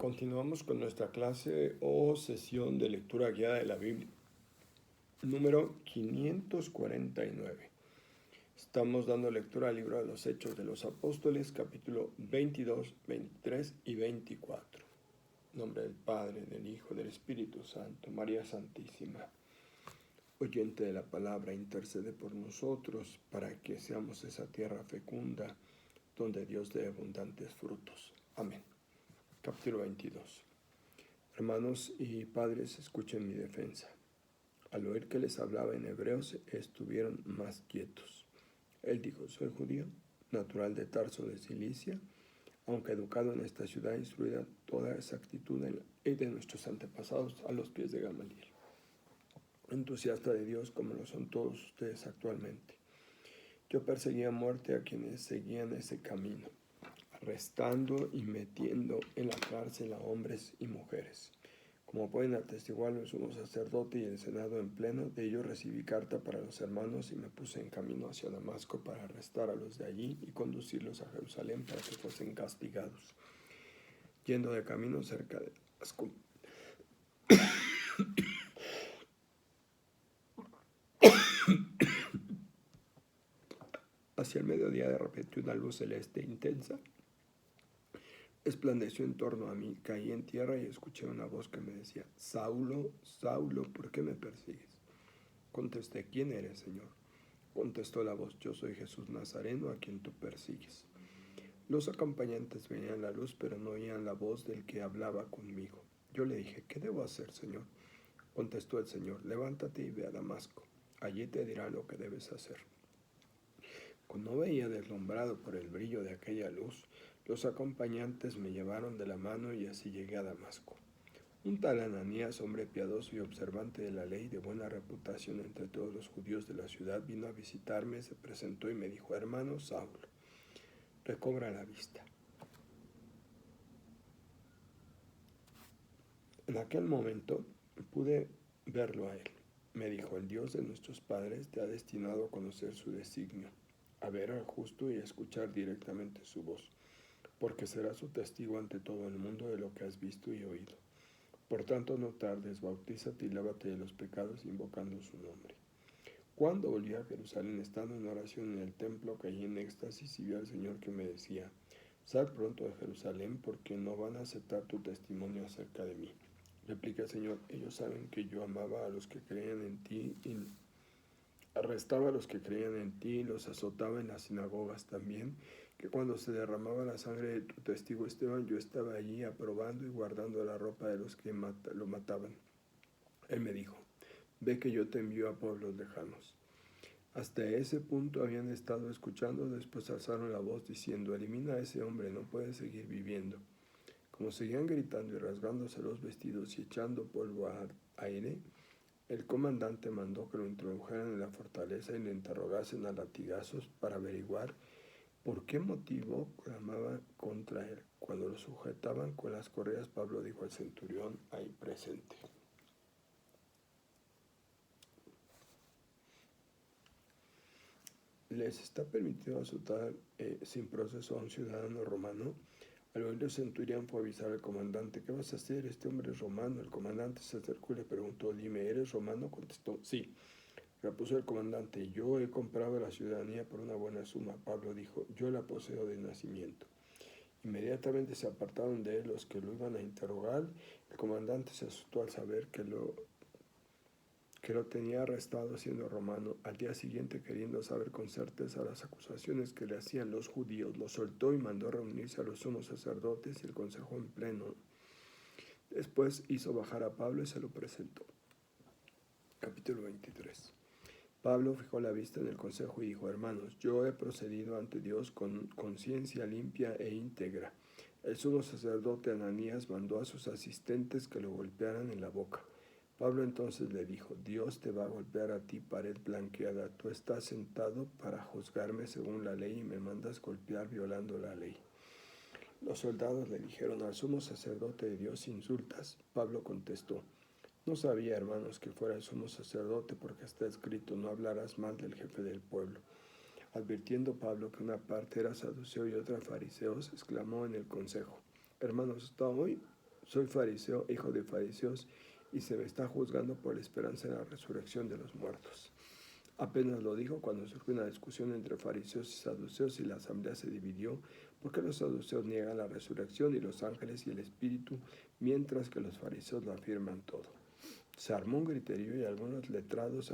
Continuamos con nuestra clase o sesión de lectura guiada de la Biblia, número 549. Estamos dando lectura al libro de los Hechos de los Apóstoles, capítulo 22, 23 y 24. En nombre del Padre, del Hijo, del Espíritu Santo. María Santísima, oyente de la palabra, intercede por nosotros para que seamos esa tierra fecunda donde Dios dé abundantes frutos. Amén. Capítulo 22. Hermanos y padres, escuchen mi defensa. Al oír que les hablaba en hebreos, estuvieron más quietos. Él dijo: soy judío, natural de Tarso de Cilicia, aunque educado en esta ciudad, instruida toda exactitud en la ley de nuestros antepasados a los pies de Gamaliel. Entusiasta de Dios como lo son todos ustedes actualmente. Yo perseguía a muerte a quienes seguían ese camino, arrestando y metiendo en la cárcel a hombres y mujeres. Como pueden atestiguar el sumo sacerdote y el senado en pleno, de ellos recibí carta para los hermanos y me puse en camino hacia Damasco para arrestar a los de allí y conducirlos a Jerusalén para que fuesen castigados. Yendo de camino cerca de Damasco, hacia el mediodía, de repente una luz celeste intensa resplandeció en torno a mí. Caí en tierra y escuché una voz que me decía: Saulo, Saulo, ¿por qué me persigues? Contesté: ¿quién eres, Señor? Contestó la voz: yo soy Jesús Nazareno, a quien tú persigues. Los acompañantes veían la luz, pero no oían la voz del que hablaba conmigo. Yo le dije: ¿qué debo hacer, Señor? Contestó el Señor: levántate y ve a Damasco. Allí te dirán lo que debes hacer. Cuando veía deslumbrado por el brillo de aquella luz, los acompañantes me llevaron de la mano y así llegué a Damasco. Un tal Ananías, hombre piadoso y observante de la ley, de buena reputación entre todos los judíos de la ciudad, vino a visitarme, se presentó y me dijo: hermano Saulo, recobra la vista. En aquel momento pude verlo a él. Me dijo: el Dios de nuestros padres te ha destinado a conocer su designio, a ver al justo y a escuchar directamente su voz, porque será su testigo ante todo el mundo de lo que has visto y oído. Por tanto, no tardes, bautízate y lávate de los pecados invocando su nombre. Cuando volví a Jerusalén, estando en oración en el templo, caí en éxtasis y vi al Señor que me decía: sal pronto de Jerusalén, porque no van a aceptar tu testimonio acerca de mí. Replica el Señor: ellos saben que yo amaba a los que creían en ti y arrestaba a los que creían en ti y los azotaba en las sinagogas también, que cuando se derramaba la sangre de tu testigo Esteban, yo estaba allí aprobando y guardando la ropa de los que lo mataban. Él me dijo: ve que yo te envío a pueblos lejanos. Hasta ese punto habían estado escuchando, después alzaron la voz diciendo: elimina a ese hombre, no puede seguir viviendo. Como seguían gritando y rasgándose los vestidos y echando polvo a aire, el comandante mandó que lo introdujeran en la fortaleza y le interrogasen a latigazos para averiguar por qué motivo clamaba contra él. Cuando lo sujetaban con las correas, Pablo dijo al centurión ahí presente: ¿les está permitido azotar sin proceso a un ciudadano romano? Al oír el centurión fue a avisar al comandante: ¿qué vas a hacer? Este hombre es romano. El comandante se acercó y le preguntó: dime, ¿eres romano? Contestó: sí. Repuso el comandante: yo he comprado la ciudadanía por una buena suma. Pablo dijo: yo la poseo de nacimiento. Inmediatamente se apartaron de él los que lo iban a interrogar. El comandante se asustó al saber que lo tenía arrestado siendo romano. Al día siguiente, queriendo saber con certeza las acusaciones que le hacían los judíos, lo soltó y mandó reunirse a los sumos sacerdotes y el consejo en pleno. Después hizo bajar a Pablo y se lo presentó. Capítulo 23. Pablo fijó la vista en el consejo y dijo: hermanos, yo he procedido ante Dios con conciencia limpia e íntegra. El sumo sacerdote Ananías mandó a sus asistentes que lo golpearan en la boca. Pablo entonces le dijo: Dios te va a golpear a ti, pared blanqueada. Tú estás sentado para juzgarme según la ley y me mandas golpear violando la ley. Los soldados le dijeron: al sumo sacerdote de Dios insultas. Pablo contestó: no sabía, hermanos, que fuera el sumo sacerdote, porque está escrito: no hablarás mal del jefe del pueblo. Advirtiendo Pablo que una parte era saduceo y otra fariseos, exclamó en el consejo: hermanos, ¿está hoy Soy fariseo, hijo de fariseos, y se me está juzgando por la esperanza en la resurrección de los muertos. Apenas lo dijo cuando surgió una discusión entre fariseos y saduceos y la asamblea se dividió porque los saduceos niegan la resurrección y los ángeles y el espíritu, mientras que los fariseos lo afirman todo. Se armó un griterío y algunos letrados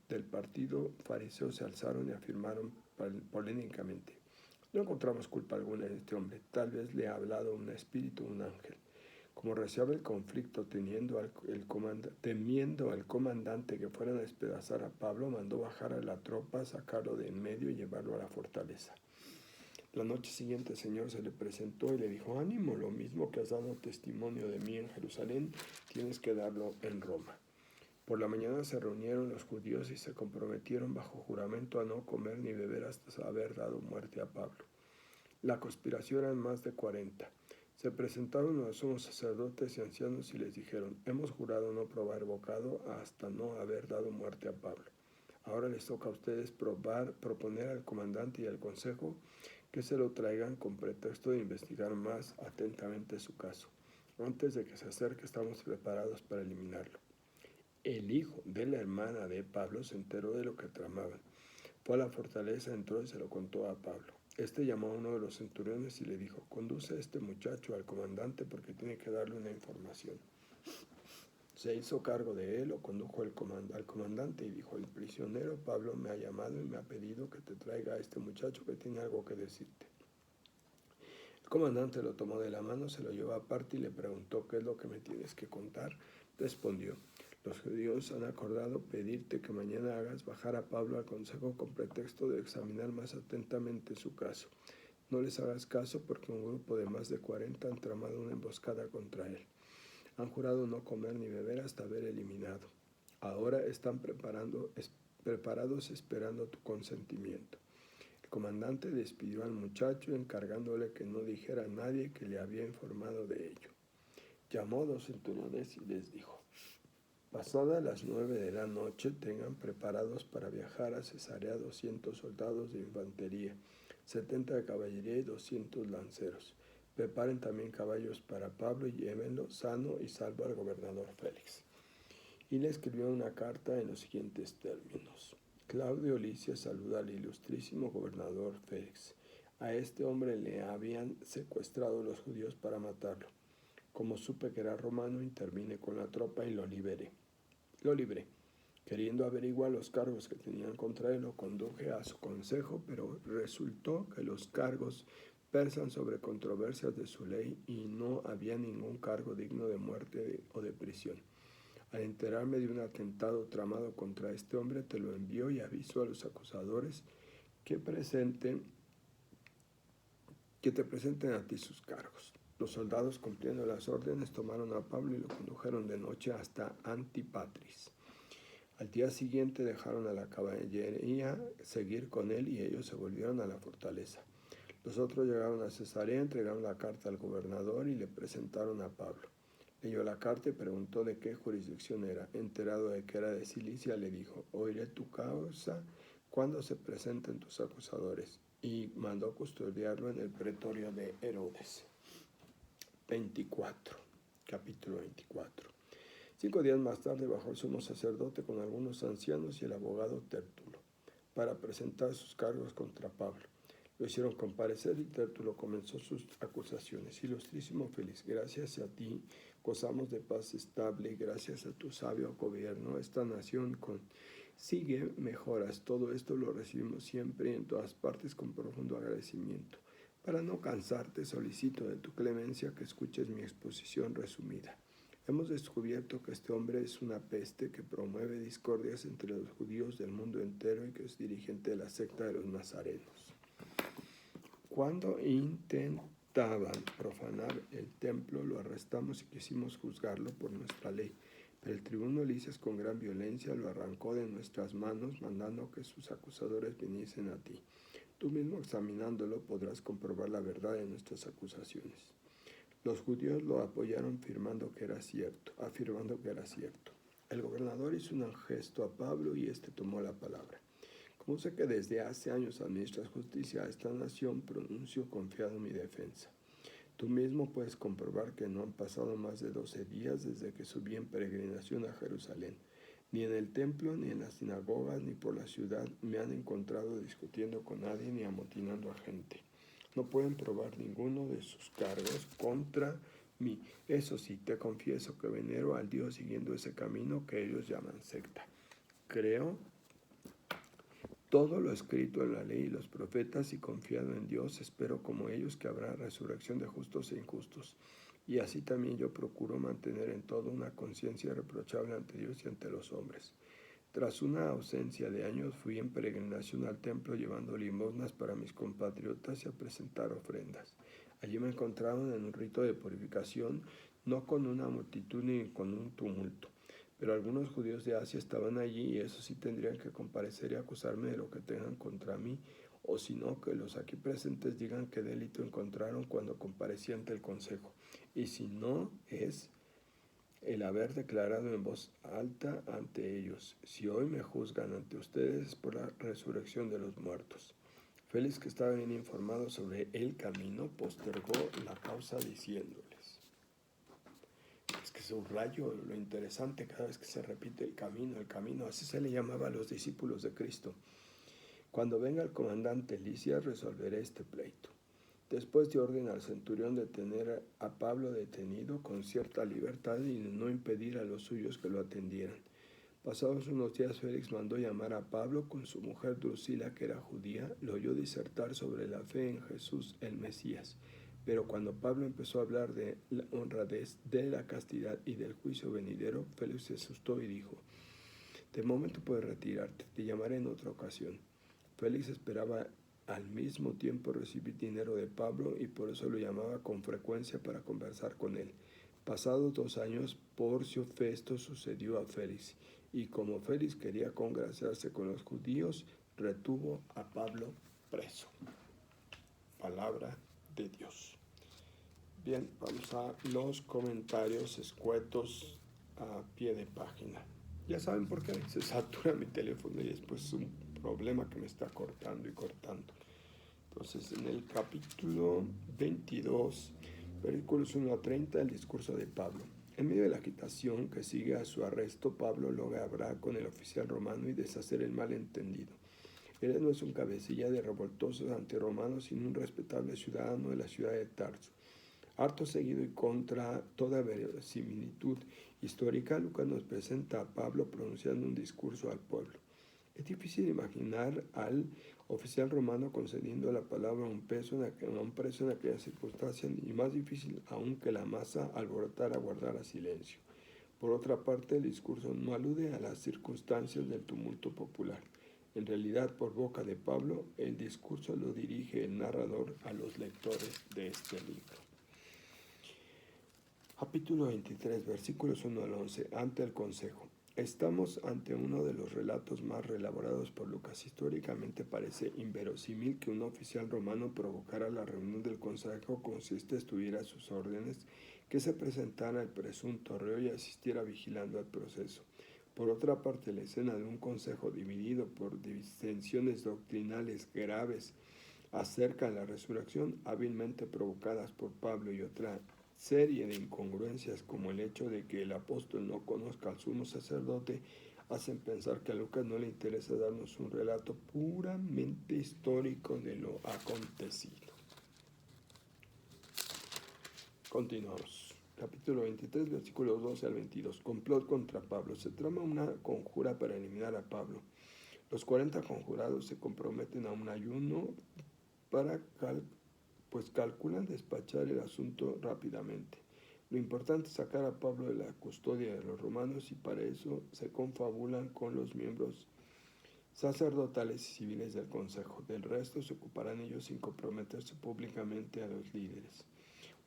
del partido fariseo se alzaron y afirmaron polémicamente: no encontramos culpa alguna en este hombre, tal vez le ha hablado un espíritu o un ángel. Como reciaba el conflicto, temiendo al comandante que fueran a despedazar a Pablo, mandó bajar a la tropa, sacarlo de en medio y llevarlo a la fortaleza. La noche siguiente el Señor se le presentó y le dijo: ánimo, lo mismo que has dado testimonio de mí en Jerusalén, tienes que darlo en Roma. Por la mañana se reunieron los judíos y se comprometieron bajo juramento a no comer ni beber hasta haber dado muerte a Pablo. La conspiración eran más de 40. Se presentaron los sumos sacerdotes y ancianos y les dijeron: hemos jurado no probar bocado hasta no haber dado muerte a Pablo. Ahora les toca a ustedes proponer al comandante y al consejo que se lo traigan con pretexto de investigar más atentamente su caso. Antes de que se acerque, estamos preparados para eliminarlo. El hijo de la hermana de Pablo se enteró de lo que tramaban. Fue a la fortaleza, entró y se lo contó a Pablo. Este llamó a uno de los centuriones y le dijo: conduce a este muchacho al comandante porque tiene que darle una información. Se hizo cargo de él, lo condujo al comandante y dijo: el prisionero Pablo me ha llamado y me ha pedido que te traiga a este muchacho que tiene algo que decirte. El comandante lo tomó de la mano, se lo llevó aparte y le preguntó: ¿qué es lo que me tienes que contar? Respondió: los judíos han acordado pedirte que mañana hagas bajar a Pablo al consejo con pretexto de examinar más atentamente su caso. No les hagas caso porque un grupo de más de 40 han tramado una emboscada contra él. Han jurado no comer ni beber hasta haber eliminado. Ahora están preparados esperando tu consentimiento. El comandante despidió al muchacho encargándole que no dijera a nadie que le había informado de ello. Llamó a 2 centuriones y les dijo: pasadas las 9 de la noche, tengan preparados para viajar a Cesarea 200 soldados de infantería, 70 de caballería y 200 lanceros. Preparen también caballos para Pablo y llévenlo sano y salvo al gobernador Félix. Y le escribió una carta en los siguientes términos: Claudio Lisias saluda al ilustrísimo gobernador Félix. A este hombre le habían secuestrado los judíos para matarlo. Como supe que era romano, intervine con la tropa y lo libré. Queriendo averiguar los cargos que tenían contra él, lo conduje a su consejo, pero resultó que los cargos versan sobre controversias de su ley y no había ningún cargo digno de muerte o de prisión. Al enterarme de un atentado tramado contra este hombre, te lo envío y aviso a los acusadores que te presenten a ti sus cargos. Los soldados, cumpliendo las órdenes, tomaron a Pablo y lo condujeron de noche hasta Antipatris. Al día siguiente dejaron a la caballería seguir con él y ellos se volvieron a la fortaleza. Los otros llegaron a Cesarea, entregaron la carta al gobernador y le presentaron a Pablo. Leyó la carta y preguntó de qué jurisdicción era. Enterado de que era de Cilicia, le dijo: oiré tu causa cuando se presenten tus acusadores. Y mandó custodiarlo en el pretorio de Herodes. Capítulo 24. 5 días más tarde bajó el sumo sacerdote con algunos ancianos y el abogado Tértulo para presentar sus cargos contra Pablo. Lo hicieron comparecer y Tértulo comenzó sus acusaciones. Ilustrísimo Félix, gracias a ti gozamos de paz estable y gracias a tu sabio gobierno esta nación consigue mejoras. Todo esto lo recibimos siempre y en todas partes con profundo agradecimiento. Para no cansarte, solicito de tu clemencia que escuches mi exposición resumida. Hemos descubierto que este hombre es una peste que promueve discordias entre los judíos del mundo entero y que es dirigente de la secta de los nazarenos. Cuando intentaban profanar el templo, lo arrestamos y quisimos juzgarlo por nuestra ley, pero el tribuno Lisias con gran violencia lo arrancó de nuestras manos, mandando que sus acusadores viniesen a ti. Tú mismo examinándolo podrás comprobar la verdad de nuestras acusaciones. Los judíos lo apoyaron afirmando que era cierto. El gobernador hizo un gesto a Pablo y éste tomó la palabra. Como sé que desde hace años administras justicia a esta nación, pronuncio confiado mi defensa. Tú mismo puedes comprobar que no han pasado más de 12 días desde que subí en peregrinación a Jerusalén. Ni en el templo, ni en las sinagogas, ni por la ciudad me han encontrado discutiendo con nadie ni amotinando a gente. No pueden probar ninguno de sus cargos contra mí. Eso sí, te confieso que venero al Dios siguiendo ese camino que ellos llaman secta. Creo todo lo escrito en la ley y los profetas, y confiado en Dios, espero como ellos que habrá resurrección de justos e injustos. Y así también yo procuro mantener en todo una conciencia irreprochable ante Dios y ante los hombres. Tras una ausencia de años, fui en peregrinación al templo llevando limosnas para mis compatriotas y a presentar ofrendas. Allí me encontraron en un rito de purificación, no con una multitud ni con un tumulto. Pero algunos judíos de Asia estaban allí, y eso sí tendrían que comparecer y acusarme de lo que tengan contra mí, o si no, que los aquí presentes digan qué delito encontraron cuando comparecí ante el consejo. Y si no, es el haber declarado en voz alta ante ellos: si hoy me juzgan ante ustedes es por la resurrección de los muertos. Félix, que estaba bien informado sobre el camino, postergó la causa diciéndoles: es que subrayo lo interesante cada vez que se repite el camino, así se le llamaba a los discípulos de Cristo. Cuando venga el comandante Lisias, resolveré este pleito. Después dio orden al centurión de tener a Pablo detenido con cierta libertad y de no impedir a los suyos que lo atendieran. Pasados unos días, Félix mandó llamar a Pablo con su mujer Drusila, que era judía. Lo oyó disertar sobre la fe en Jesús el Mesías. Pero cuando Pablo empezó a hablar de la honradez, de la castidad y del juicio venidero, Félix se asustó y dijo: de momento puedes retirarte, te llamaré en otra ocasión. Félix esperaba al mismo tiempo recibir dinero de Pablo, y por eso lo llamaba con frecuencia para conversar con él. Pasados 2 años, Porcio Festo sucedió a Félix, y como Félix quería congraciarse con los judíos, retuvo a Pablo preso. Palabra de Dios. Bien, vamos a los comentarios escuetos a pie de página. Ya saben por qué se satura mi teléfono y después es un problema que me está cortando y cortando. Entonces, en el capítulo 22, versículos 1 a 30, el discurso de Pablo. En medio de la agitación que sigue a su arresto, Pablo logra hablar con el oficial romano y deshacer el malentendido. Él no es un cabecilla de revoltosos antirromanos, sino un respetable ciudadano de la ciudad de Tarso. Harto seguido y contra toda verosimilitud histórica, Lucas nos presenta a Pablo pronunciando un discurso al pueblo. Es difícil imaginar al oficial romano concediendo la palabra a un preso en aquella circunstancia, y más difícil aún que la masa alborotara guardara silencio. Por otra parte, el discurso no alude a las circunstancias del tumulto popular. En realidad, por boca de Pablo, el discurso lo dirige el narrador a los lectores de este libro. Capítulo 23, versículos 1 al 11, ante el consejo. Estamos ante uno de los relatos más elaborados por Lucas. Históricamente parece inverosímil que un oficial romano provocara la reunión del consejo con si éste estuviera a sus órdenes, que se presentara el presunto reo y asistiera vigilando al proceso. Por otra parte, la escena de un consejo dividido por disensiones doctrinales graves acerca de la resurrección, hábilmente provocadas por Pablo, y otra serie de incongruencias como el hecho de que el apóstol no conozca al sumo sacerdote, hacen pensar que a Lucas no le interesa darnos un relato puramente histórico de lo acontecido. Continuamos. Capítulo 23, versículos 12 al 22. Complot contra Pablo. Se trama una conjura para eliminar a Pablo. Los 40 conjurados se comprometen a un ayuno para calculan despachar el asunto rápidamente. Lo importante es sacar a Pablo de la custodia de los romanos, y para eso se confabulan con los miembros sacerdotales y civiles del consejo. Del resto se ocuparán ellos sin comprometerse públicamente a los líderes.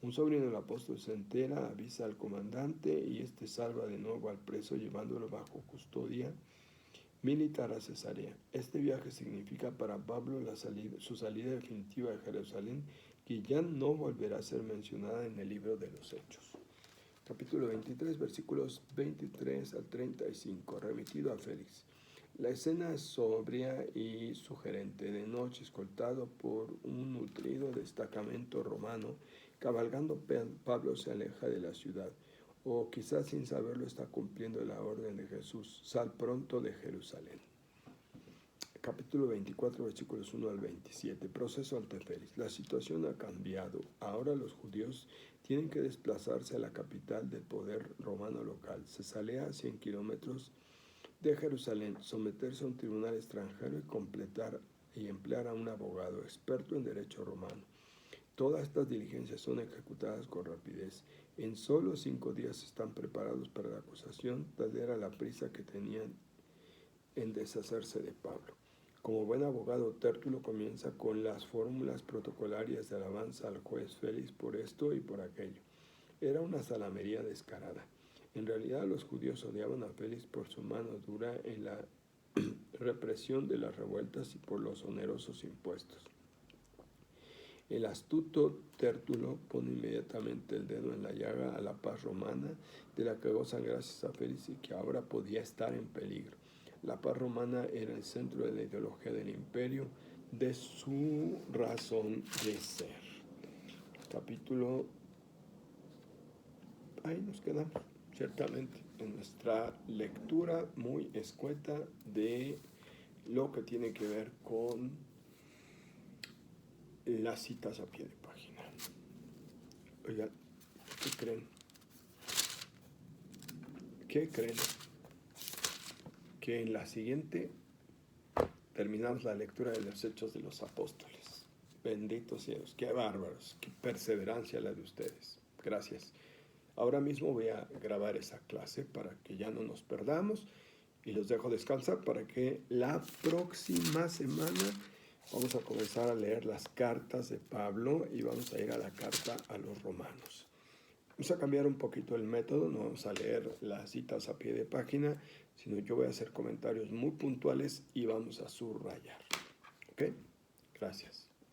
Un sobrino del apóstol se entera, avisa al comandante, y este salva de nuevo al preso llevándolo bajo custodia militar a Cesarea. Este viaje significa para Pablo su salida definitiva de Jerusalén, que ya no volverá a ser mencionada en el libro de los Hechos. Capítulo 23, versículos 23 al 35, remitido a Félix. La escena es sobria y sugerente. De noche, escoltado por un nutrido destacamento romano, cabalgando, Pablo se aleja de la ciudad, o quizás sin saberlo está cumpliendo la orden de Jesús: sal pronto de Jerusalén. Capítulo 24, versículos 1 al 27. Proceso ante Félix. La situación ha cambiado. Ahora los judíos tienen que desplazarse a la capital del poder romano local, Cesarea, a 100 kilómetros de Jerusalén, someterse a un tribunal extranjero y emplear a un abogado experto en derecho romano. Todas estas diligencias son ejecutadas con rapidez. En solo 5 días están preparados para la acusación, tal era la prisa que tenían en deshacerse de Pablo. Como buen abogado, Tértulo comienza con las fórmulas protocolarias de alabanza al juez Félix por esto y por aquello. Era una zalamería descarada. En realidad, los judíos odiaban a Félix por su mano dura en la represión de las revueltas y por los onerosos impuestos. El astuto Tértulo pone inmediatamente el dedo en la llaga a la paz romana, de la que gozan gracias a Félix y que ahora podía estar en peligro. La paz romana era el centro de la ideología del imperio, de su razón de ser. Capítulo... Ahí nos quedamos, ciertamente, en nuestra lectura muy escueta de lo que tiene que ver con las citas a pie de página. Oigan, ¿qué creen? ¿Qué creen? Que en la siguiente terminamos la lectura de los Hechos de los Apóstoles. Benditos cielos, qué bárbaros, qué perseverancia la de ustedes. Gracias. Ahora mismo voy a grabar esa clase para que ya no nos perdamos y los dejo descansar para que la próxima semana vamos a comenzar a leer las cartas de Pablo y vamos a ir a la carta a los romanos. Vamos a cambiar un poquito el método, no vamos a leer las citas a pie de página, sino yo voy a hacer comentarios muy puntuales y vamos a subrayar. ¿Ok? Gracias.